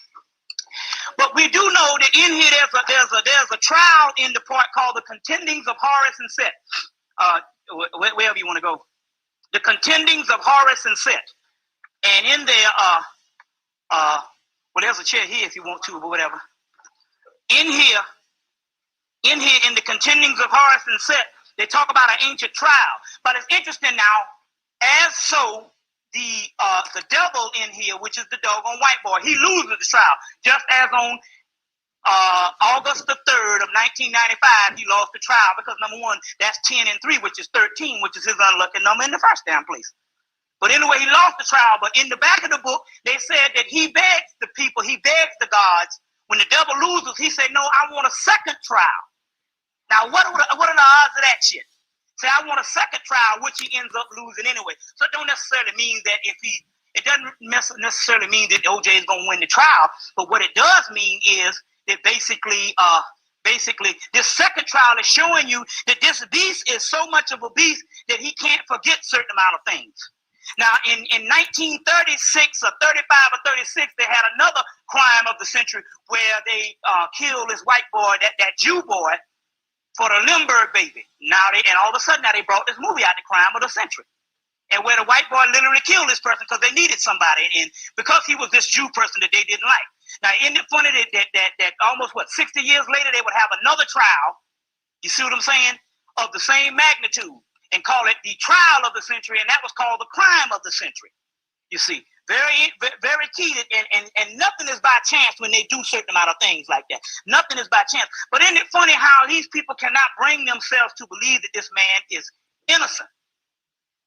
But we do know that in here there's a trial in the part called the contendings of Horus and Set. Wherever you want to go, the contendings of Horus and Set, and in there, well, there's a chair here if you want to, but whatever. In here, in the contendings of Horus and Set, they talk about an ancient trial. But it's interesting now, as so. The devil in here, which is the doggone white boy, he loses the trial. Just as on August the 3rd of 1995, he lost the trial because number one, that's 10 and 3, which is 13, which is his unlucky number in the first damn place. But anyway, he lost the trial. But in the back of the book, they said that he begs the people, he begs the gods. When the devil loses, he said, "No, I want a second trial." Now, what are the odds of that shit? Say, I want a second trial, which he ends up losing anyway. So it don't necessarily mean that it doesn't necessarily mean that OJ is going to win the trial. But what it does mean is that basically this second trial is showing you that this beast is so much of a beast that he can't forget certain amount of things. Now, in 1936 or 35 or 36, they had another crime of the century where they killed this white boy, that Jew boy, for the Limburg baby. And all of a sudden, they brought this movie out, The Crime of the Century, and where the white boy literally killed this person because they needed somebody, and because he was this Jew person that they didn't like. Now, isn't it funny that almost 60 years later they would have another trial? You see what I'm saying? Of the same magnitude, and call it the trial of the century, and that was called the crime of the century. You see, very, very key, and nothing is by chance when they do certain amount of things like that. Nothing is by chance. But isn't it funny how these people cannot bring themselves to believe that this man is innocent?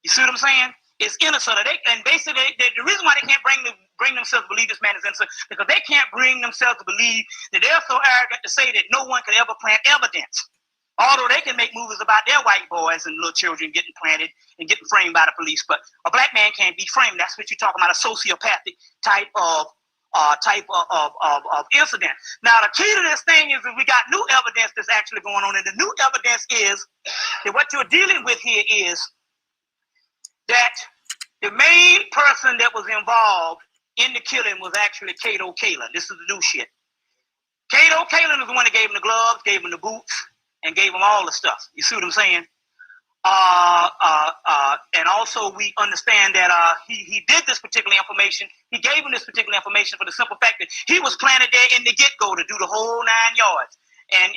You see what I'm saying? It's innocent. And basically, the reason why they can't bring themselves to believe this man is innocent because they can't bring themselves to believe that they're so arrogant to say that no one could ever plant evidence. Although they can make movies about their white boys and little children getting planted and getting framed by the police, but a black man can't be framed. That's what you're talking about, a sociopathic type of incident. Now, the key to this thing is that we got new evidence that's actually going on, and the new evidence is that what you're dealing with here is that the main person that was involved in the killing was actually Cato Kalin. This is the new shit. Cato Kalin is the one that gave him the gloves, gave him the boots, and gave him all the stuff. You see what I'm saying? And also we understand that he did this particular information. He gave him this particular information for the simple fact that he was planted there in the get-go to do the whole 9 yards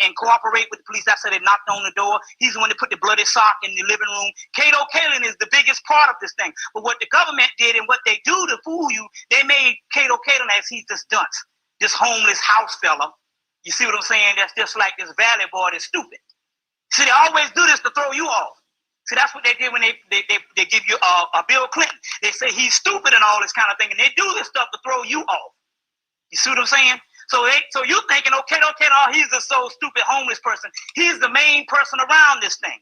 and cooperate with the police. That's how they knocked on the door. He's the one that put the bloody sock in the living room. Cato Kalin is the biggest part of this thing. But what the government did and what they do to fool you, they made Cato Kalin as he's this dunce, this homeless house fella. You see what I'm saying? That's just like this valley boy that's stupid. See, they always do this to throw you off. See, that's what they did when they give you a Bill Clinton. They say he's stupid and all this kind of thing, and they do this stuff to throw you off. You see what I'm saying? So you're thinking, okay, he's a so stupid homeless person. He's the main person around this thing.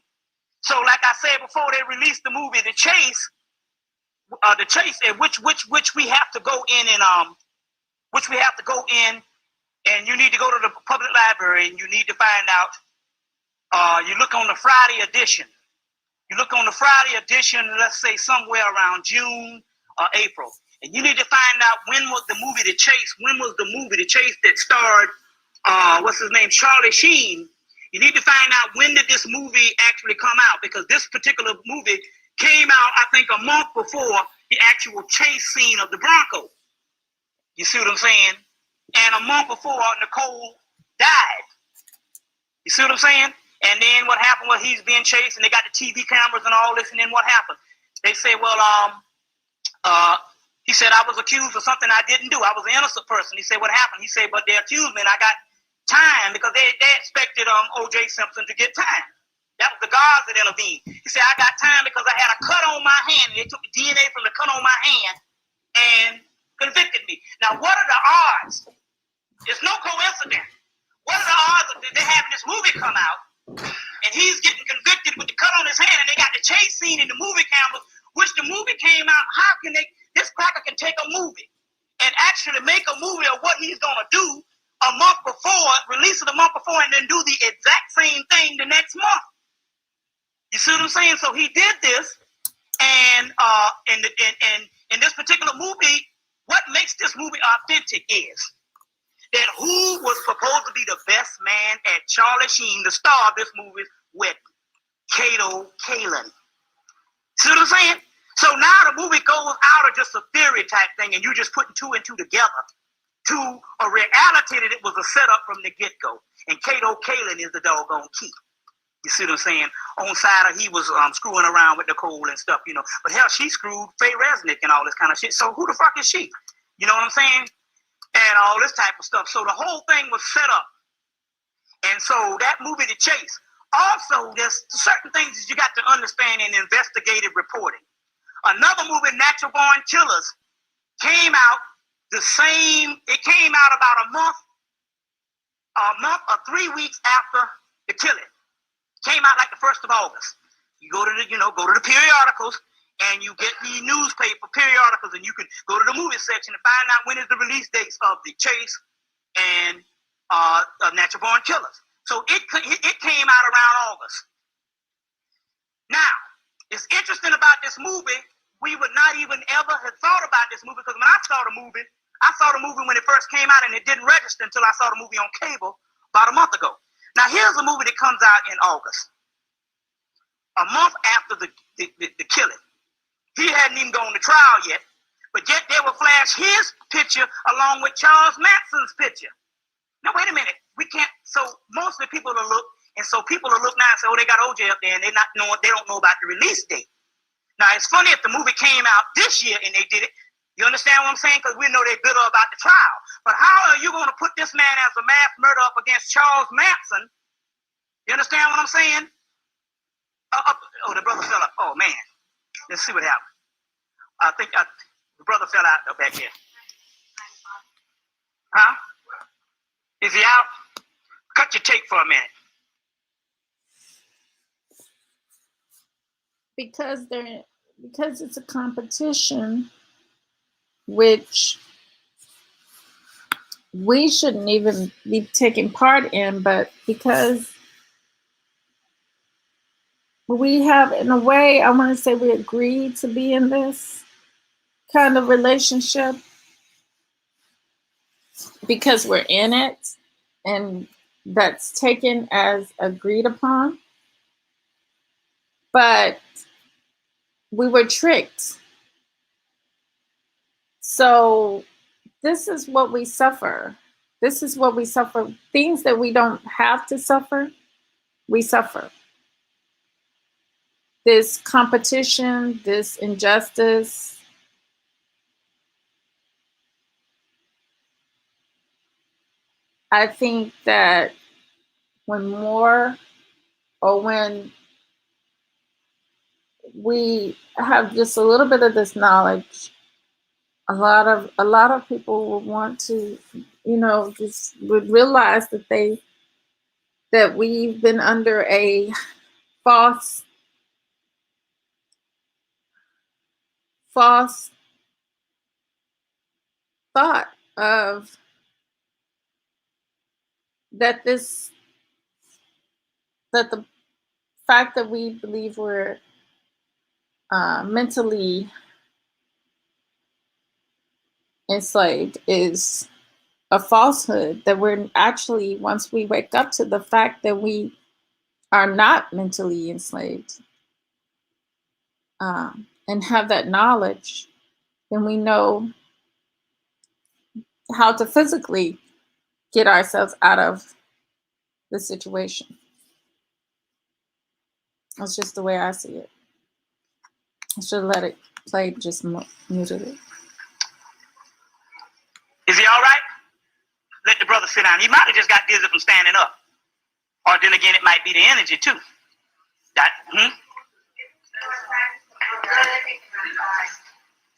So, like I said before, they released the movie The Chase, which we have to go in and you need to go to the public library and you need to find out. You look on the Friday edition. Let's say somewhere around June or April. And you need to find out when was the movie The Chase. When was the movie The Chase that starred, Charlie Sheen. You need to find out when did this movie actually come out. Because this particular movie came out, I think, a month before the actual chase scene of the Bronco. You see what I'm saying? And a month before, Nicole died. You see what I'm saying? And then what happened was he's being chased, and they got the TV cameras and all this, and then what happened? They say, he said, I was accused of something I didn't do. I was an innocent person. He said, what happened? He said, but they accused me, and I got time because they expected O.J. Simpson to get time. That was the guards that intervened. He said, I got time because I had a cut on my hand, and they took the DNA from the cut on my hand, and convicted me. Now, what are the odds? It's no coincidence. What are the odds of they having this movie come out, and he's getting convicted with the cut on his hand, and they got the chase scene in the movie camera, which the movie came out. How can this cracker can take a movie and actually make a movie of what he's going to do a month before, release it a month before, and then do the exact same thing the next month? You see what I'm saying? So he did this, and in this particular movie, what makes this movie authentic is that who was supposed to be the best man at Charlie Sheen, the star of this movie, with Cato. See what I'm saying? So now the movie goes out of just a theory type thing, and you just putting two and two together to a reality that it was a setup from the get-go. And Cato is the doggone key. You see what I'm saying? On side of he was screwing around with Nicole and stuff, you know. But hell, she screwed Faye Resnick and all this kind of shit. So who the fuck is she? You know what I'm saying? And all this type of stuff. So the whole thing was set up. And so that movie, The Chase, also there's certain things that you got to understand in investigative reporting. Another movie, Natural Born Killers, came out it came out about a month or 3 weeks after the killing. Came out like the 1st of August. You go to the periodicals, and you get the newspaper periodicals, and you can go to the movie section and find out when is the release dates of The Chase and Natural Born Killers. So it came out around August. Now, it's interesting about this movie, we would not even ever have thought about this movie, because when I saw the movie when it first came out, and it didn't register until I saw the movie on cable about a month ago. Now, here's a movie that comes out in August, a month after the killing. He hadn't even gone to trial yet, but yet they will flash his picture along with Charles Manson's picture. Now, wait a minute. We can't. So most of the people will look, and so people will look now and say, "Oh, they got OJ up there, and they don't know about the release date." Now, it's funny if the movie came out this year and they did it. You understand what I'm saying? Because we know they're bitter about the trial. But how are you going to put this man as a mass murder up against Charles Manson? You understand what I'm saying? The brother fell up. Oh, man. Let's see what happened. I think the brother fell out back here. Huh? Is he out? Cut your tape for a minute. Because it's a competition, which we shouldn't even be taking part in, but because we have, in a way, I want to say we agreed to be in this kind of relationship because we're in it, and that's taken as agreed upon. But we were tricked. So this is what we suffer. This is what we suffer. Things that we don't have to suffer, we suffer. This competition, this injustice. I think that when we have just a little bit of this knowledge, a lot of people will want to, just would realize that we've been under a false thought of that the fact that we believe we're mentally enslaved is a falsehood, that we're actually, once we wake up to the fact that we are not mentally enslaved, and have that knowledge, then we know how to physically get ourselves out of the situation. That's just the way I see it. I should have let it play, just muted it. Is he all right? Let the brother sit down. He might have just got dizzy from standing up. Or then again, it might be the energy too.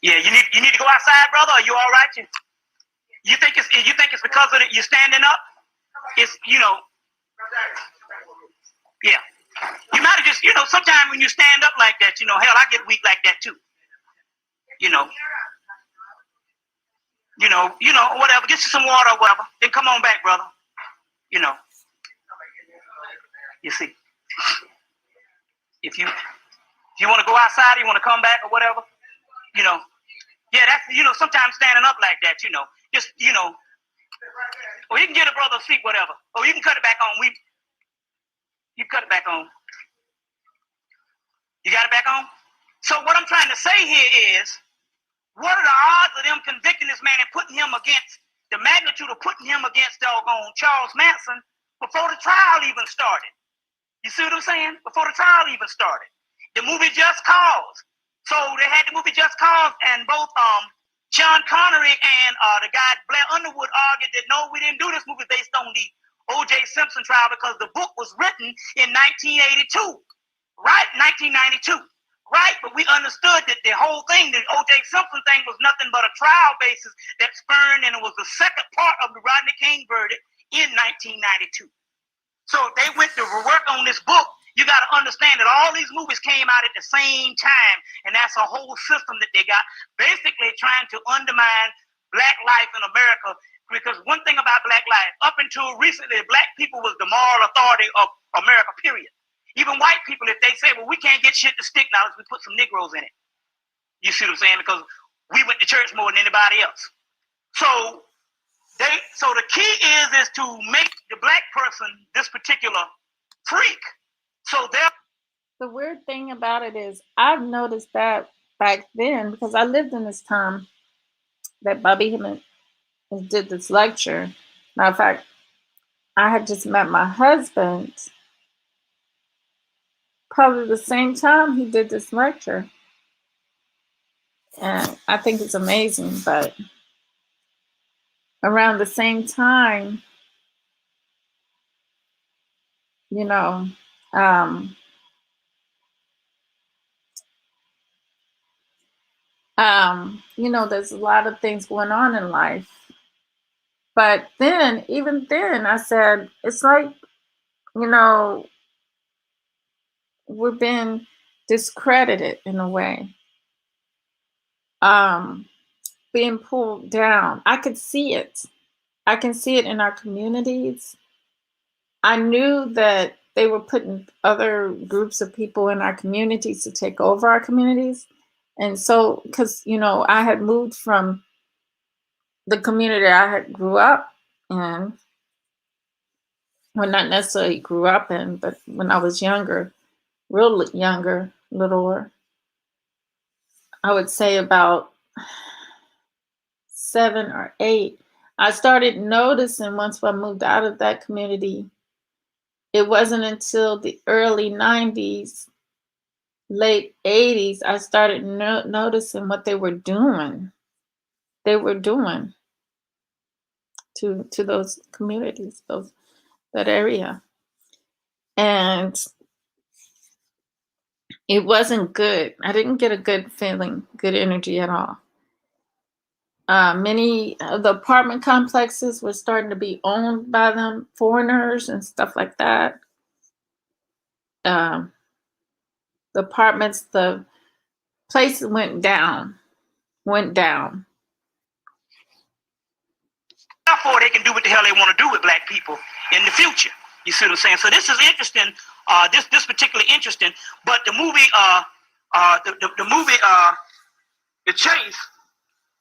Yeah, you need to go outside, brother. Are you all right? You think it's because of you standing up? It's yeah. You might have just sometimes when you stand up like that, hell, I get weak like that too. You know, whatever. Get you some water or whatever. Then come on back, brother. You see, if you want to go outside, you want to come back or whatever, yeah, that's sometimes standing up like that, just or you can get a brother a seat, whatever, or you can cut it back on. You cut it back on. You got it back on. So what I'm trying to say here is, what are the odds of them convicting this man and putting him against the magnitude of putting him against doggone Charles Manson before the trial even started? You see what I'm saying? Before the trial even started. The movie Just Cause. So they had the movie Just Cause, and both Sean Connery and the guy Blair Underwood argued that no, we didn't do this movie based on the O.J. Simpson trial because the book was written in 1982, right? 1992. Right, but we understood that the whole thing, the O.J. Simpson thing, was nothing but a trial basis that spurned, and it was the second part of the Rodney King verdict in 1992. So they went to work on this book. You got to understand that all these movies came out at the same time, and that's a whole system that they got, basically trying to undermine black life in America. Because one thing about black life, up until recently, black people was the moral authority of America, period. Even white people, if they say, well, we can't get shit to stick now, we put some Negroes in it. You see what I'm saying? Because we went to church more than anybody else. So the key is to make the black person this particular freak. So the weird thing about it is I've noticed that back then, because I lived in this time that Bobby Hemmett did this lecture. Matter of fact, I had just met my husband probably the same time he did this lecture. And I think it's amazing, but around the same time, there's a lot of things going on in life. But then, even then, I said, it's like, we've been discredited in a way, being pulled down. I could see it. I can see it in our communities. I knew that they were putting other groups of people in our communities to take over our communities. And so, because, I had moved from the community I had grew up in, well, not necessarily grew up in, but when I was younger, real younger, littler, I would say about 7 or 8, I started noticing once I moved out of that community, it wasn't until the early 90s, late 80s, I started noticing what they were doing. They were doing to those communities, that area. And it wasn't good. I didn't get a good feeling, good energy at all. Many of the apartment complexes were starting to be owned by them, foreigners and stuff like that. The apartments, the places went down. Therefore, they can do what the hell they want to do with black people in the future. You see what I'm saying? So this is interesting. This particularly interesting. But the movie, The Chase.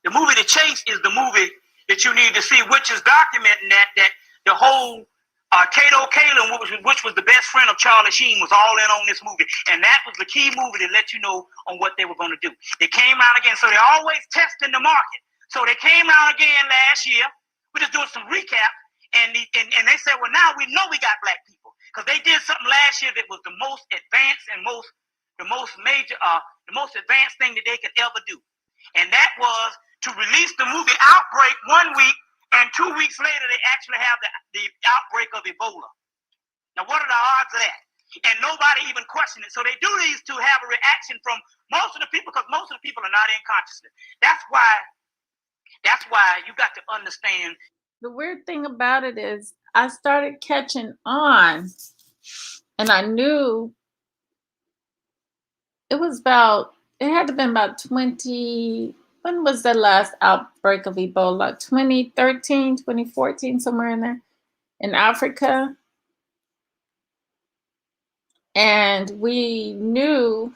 The movie The Chase is the movie that you need to see, which is documenting that the whole Cato, which was the best friend of Charlie Sheen, was all in on this movie. And that was the key movie to let you know on what they were going to do. They came out again. So they're always testing the market. So they came out again last year. We're just doing some recap. And they said, well, now we know we got black people. Because they did something last year that was the most advanced and the most advanced thing that they could ever do. And that was to release the movie Outbreak 1 week, and 2 weeks later, they actually have the outbreak of Ebola. Now, what are the odds of that? and nobody even questioned it. So they do these to have a reaction from most of the people, because most of the people are not in consciousness. That's why you got to understand. The weird thing about it is I started catching on, and I knew it had to have been about 20. When was the last outbreak of Ebola? 2013, 2014, somewhere in there, in Africa. And we knew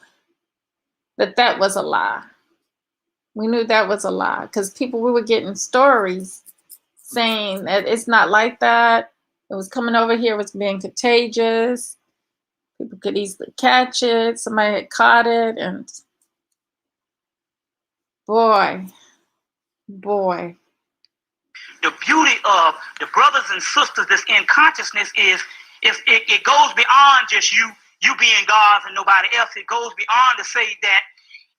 that was a lie. We knew that was a lie because we were getting stories saying that it's not like that. It was coming over here, it was being contagious. People could easily catch it. Somebody had caught it, and boy. The beauty of the brothers and sisters that's in consciousness is it goes beyond just you being God and nobody else. It goes beyond to say that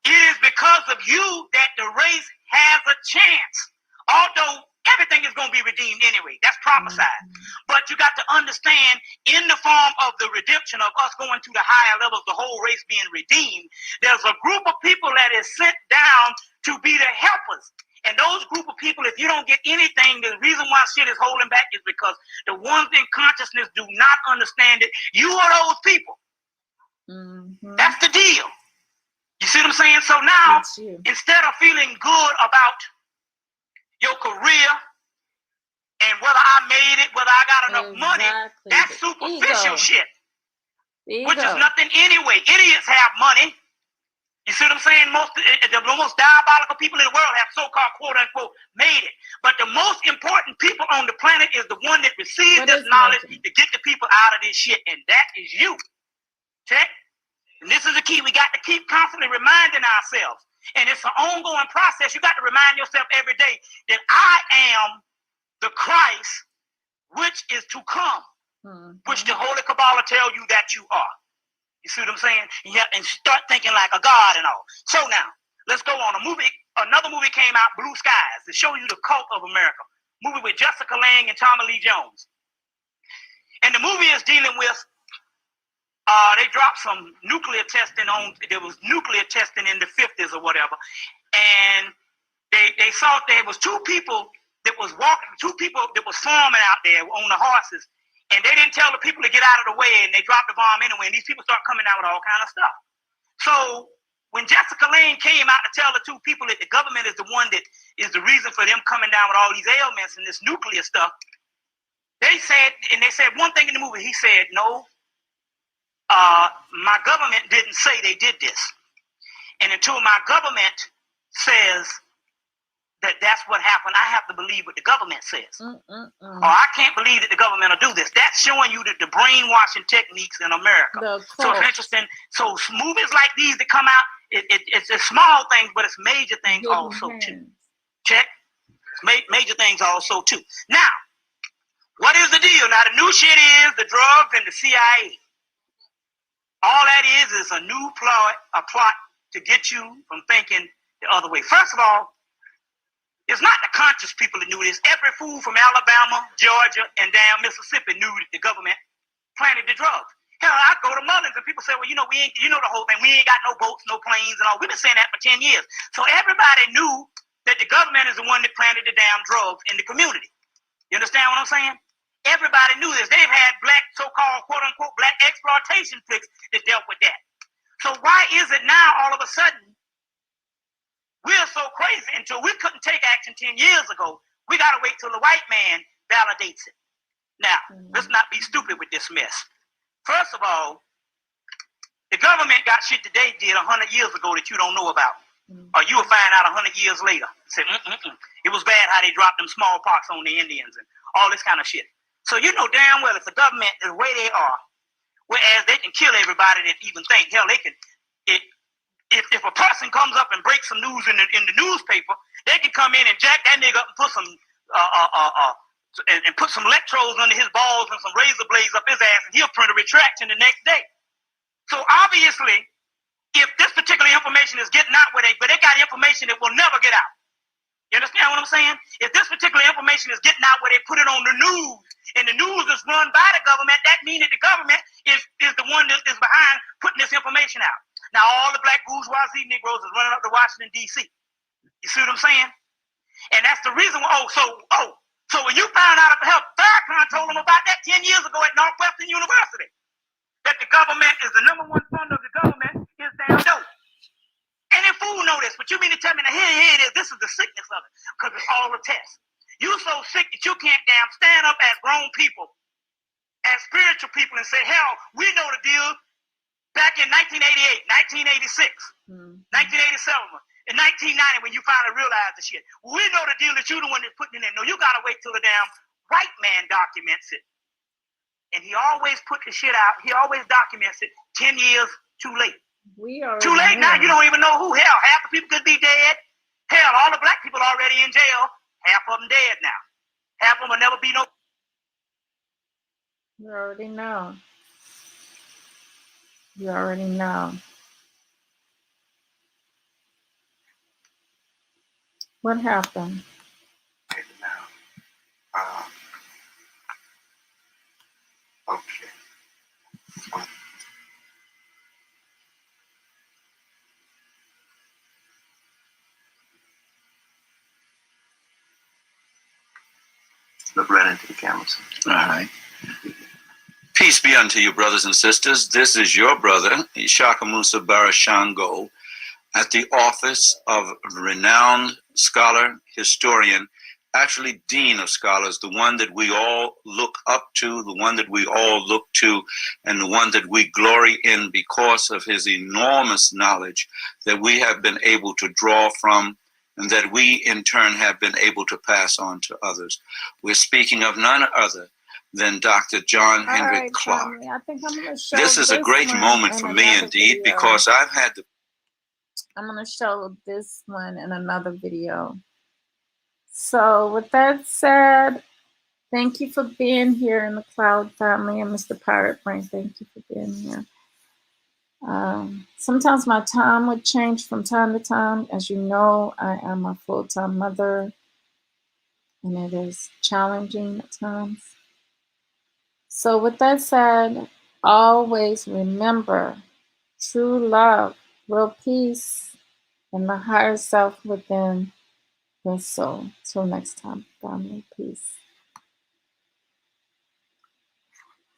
it is because of you that the race has a chance. Although everything is going to be redeemed anyway. That's prophesied. Mm-hmm. But you got to understand, in the form of the redemption of us going to the higher levels, the whole race being redeemed, there's a group of people that is sent down to be the helpers. And those group of people, if you don't get anything, the reason why shit is holding back is because the ones in consciousness do not understand it. You are those people. Mm-hmm. That's the deal. You see what I'm saying? So now, instead of feeling good about your career and whether I made it, whether I got enough money, that's superficial shit. Which is nothing anyway. Idiots have money. You see what I'm saying? The most diabolical people in the world have so-called quote-unquote made it. But the most important people on the planet is the one that receives this knowledge to get the people out of this shit. And that is you. Check? And this is the key. We got to keep constantly reminding ourselves. And it's an ongoing process. You got to remind yourself every day that I am the Christ which is to come, which the Holy Kabbalah tell you that you are. You see what I'm saying? And start thinking like a god and all. So now, let's go on. Another movie came out, Blue Skies, to show you the cult of America. Movie with Jessica Lange and Tommy Lee Jones. And the movie is dealing with, they dropped some nuclear testing there was nuclear testing in the 50s or whatever. And they saw there was two people that was farming out there on the horses. And they didn't tell the people to get out of the way, and they dropped the bomb anyway, and these people start coming out with all kind of stuff. So when Jessica Lange came out to tell the two people that the government is the one that is the reason for them coming down with all these ailments and this nuclear stuff, they said one thing in the movie. He said, no, my government didn't say they did this. And until my government says that's what happened, I have to believe what the government says. Or I can't believe that the government will do this. That's showing you that the brainwashing techniques in America. So it's interesting. So movies like these that come out, it's small things, but it's major things also too. Check? Major things also too. Now, what is the deal? Now, the new shit is the drugs and the CIA. All that is a new plot to get you from thinking the other way. First of all, it's not the conscious people that knew this. Every fool from Alabama, Georgia, and down Mississippi knew that the government planted the drugs. Hell, I go to Mullins and people say, well, the whole thing. We ain't got no boats, no planes and all. We've been saying that for 10 years. So everybody knew that the government is the one that planted the damn drugs in the community. You understand what I'm saying? Everybody knew this. They've had black, so-called, quote-unquote, black exploitation flicks that dealt with that. So why is it now all of a sudden we're so crazy? Until we couldn't take action 10 years ago, we got to wait till the white man validates it. Now, let's not be stupid with this mess. First of all, the government got shit that they did 100 years ago that you don't know about. Or you will find out 100 years later. Say, it was bad how they dropped them smallpox on the Indians and all this kind of shit. So you know damn well if the government is the way they are, whereas they can kill everybody that even think, hell, they can, if a person comes up and breaks some news in the newspaper, they can come in and jack that nigga up and put some put some electrodes under his balls and some razor blades up his ass, and he'll print a retraction the next day. So obviously, if this particular information is getting out but they got information that will never get out. You understand what I'm saying? If this particular information is getting out where they put it on the news, and the news is run by the government, that means that the government is the one that is behind putting this information out. Now all the black bourgeoisie Negroes is running up to Washington, D.C. You see what I'm saying? And that's the reason why, so when you found out about Farrakhan told them about that 10 years ago at Northwestern University, that the government is the number one funder of the government is damn dope. Any fool know this, but you mean to tell me that here it is, this is the sickness of it, because it's all a test. You so sick that you can't damn stand up as grown people, as spiritual people, and say, hell, we know the deal back in 1988, 1986, 1987, in 1990 when you finally realized the shit. We know the deal that you're the one that's putting it in. No, you gotta wait till the damn white man documents it. And he always put the shit out, he always documents it 10 years too late. Too late now, you don't even know who. Hell, half the people could be dead. Hell, all the black people already in jail. Half of them dead now. Half of them will never be no. You already know. You already know. What happened? Okay. Look right into the camera. All right. Peace be unto you, brothers and sisters. This is your brother, Ishaka Musa Barashango, at the office of renowned scholar, historian, actually dean of scholars, the one that we all look up to, the one that we all look to, and the one that we glory in because of his enormous knowledge that we have been able to draw from and that we in turn have been able to pass on to others. We're speaking of none other than Dr. John Henrik Clarke. Tommy, I think I'm gonna show this is a great moment for me indeed, because I've had the... I'm going to show this one in another video. So with that said, thank you for being here in the Cloud family, and Mr. Pirate Brain, thank you for being here. Sometimes my time would change from time to time. As you know, I am a full-time mother, and it is challenging at times. So with that said, always remember true love, real peace, and the higher self within your soul. Till next time, family, peace.